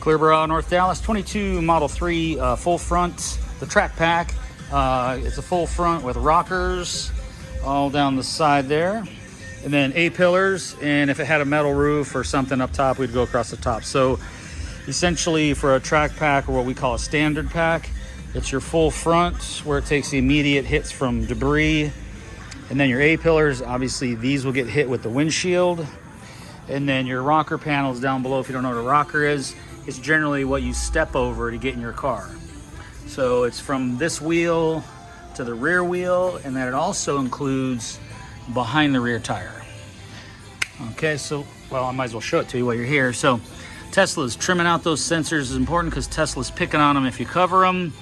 Clearborough, North Dallas, 22 Model 3 full front, the track pack. It's a full front with rockers all down the side there. And then A-pillars, and if it had a metal roof or something up top, we'd go across the top. So essentially for a track pack, or what we call a standard pack, it's your full front where it takes the immediate hits from debris. And then your A-pillars, obviously these will get hit with the windshield. And then your rocker panels down below, if you don't know what a rocker is, it's generally what you step over to get in your car. So it's from this wheel to the rear wheel, and then it also includes behind the rear tire. Okay, so, well, I might as well show it to you while you're here. So Tesla's trimming out those sensors is important because Tesla's picking on them if you cover them,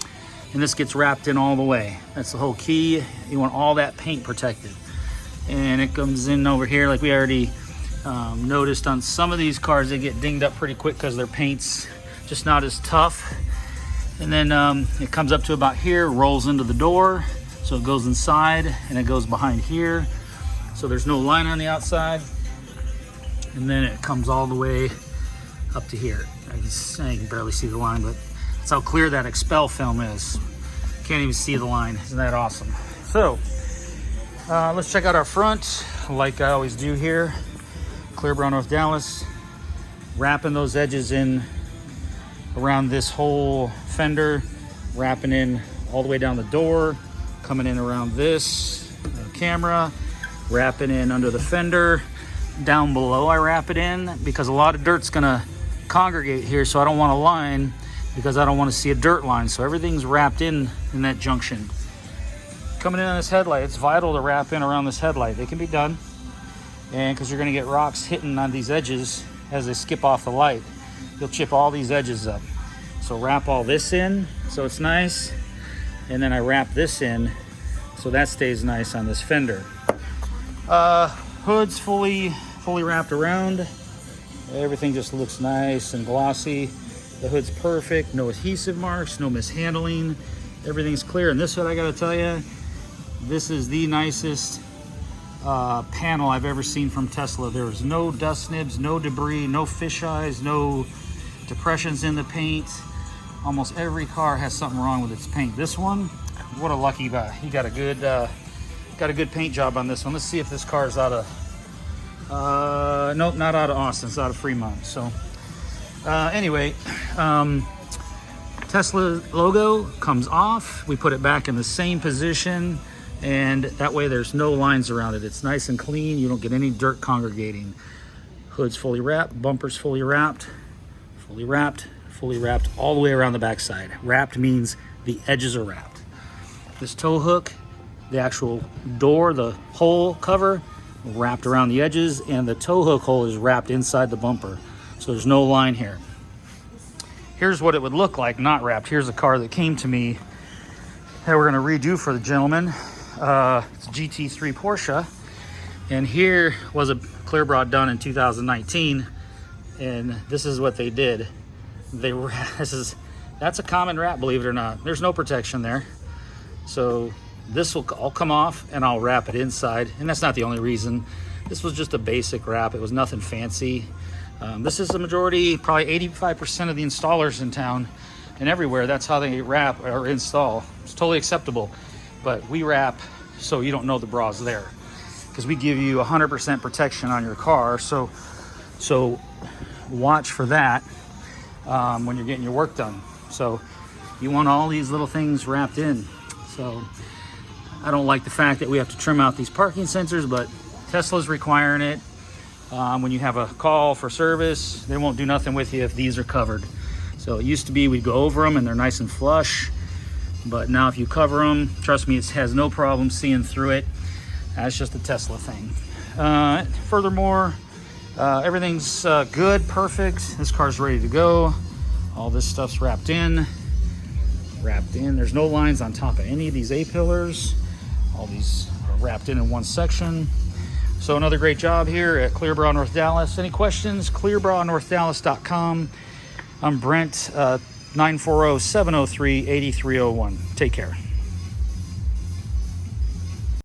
and this gets wrapped in all the way. That's the whole key. You want all that paint protected. And it comes in over here like we already noticed on some of these cars. They get dinged up pretty quick because their paint's just not as tough. And then it comes up to about here, rolls into the door. So it goes inside and it goes behind here. So there's no line on the outside. And then it comes all the way up to here. I can barely see the line, but that's how clear that Xpel film is. Can't even see the line. Isn't that awesome? So let's check out our front, like I always do here. Clearborough, North Dallas. Wrapping those edges in around this whole fender, wrapping in all the way down the door, coming in around this camera, wrapping in under the fender. Down below I wrap it in because a lot of dirt's gonna congregate here, so I don't want a line because I don't want to see a dirt line. So everything's wrapped in that junction. Coming in on this headlight, it's vital to wrap in around this headlight. It can be done, and because you're gonna get rocks hitting on these edges as they skip off the light, you'll chip all these edges up. So wrap all this in so it's nice, and then I wrap this in so that stays nice on this fender. Hood's fully wrapped around. Everything just looks nice and glossy. The hood's perfect, no adhesive marks, no mishandling. Everything's clear. And this hood, I gotta tell you, this is the nicest panel I've ever seen from Tesla. There was no dust nibs, no debris, no fish eyes, no depressions in the paint. Almost every car has something wrong with its paint. This one, what a lucky guy. He got a good paint job on this one. Let's see if this car is out of, nope, not out of Austin, it's out of Fremont. So anyway, Tesla logo comes off. We put it back in the same position, and that way there's no lines around it. It's nice and clean. You don't get any dirt congregating. Hood's fully wrapped, bumper's fully wrapped, all the way around the backside. Wrapped means the edges are wrapped. This tow hook, the actual door, the hole cover, wrapped around the edges, and the tow hook hole is wrapped inside the bumper. So there's no line here. Here's what it would look like not wrapped. Here's a car that came to me that we're gonna redo for the gentleman. It's a GT3 Porsche. And here was a Clearborough done in 2019. And this is what they did. That's a common wrap, believe it or not. There's no protection there. So this will all come off and I'll wrap it inside. And that's not the only reason. This was just a basic wrap. It was nothing fancy. This is the majority, probably 85% of the installers in town and everywhere. That's how they wrap or install. It's totally acceptable. But we wrap so you don't know the bra's there, because we give you 100% protection on your car. So watch for that when you're getting your work done. So you want all these little things wrapped in. So I don't like the fact that we have to trim out these parking sensors, but Tesla's requiring it. When you have a call for service, they won't do nothing with you if these are covered. So it used to be we'd go over them and they're nice and flush, but now if you cover them, trust me, it has no problem seeing through it. That's just a Tesla thing. Furthermore, everything's good, perfect. This car's ready to go. All this stuff's wrapped in. There's no lines on top of any of these A-pillars. All these are wrapped in one section. So another great job here at Clearborough, North Dallas. Any questions? clearboroughnorthdallas.com. I'm Brent, 940-703-8301. Take care.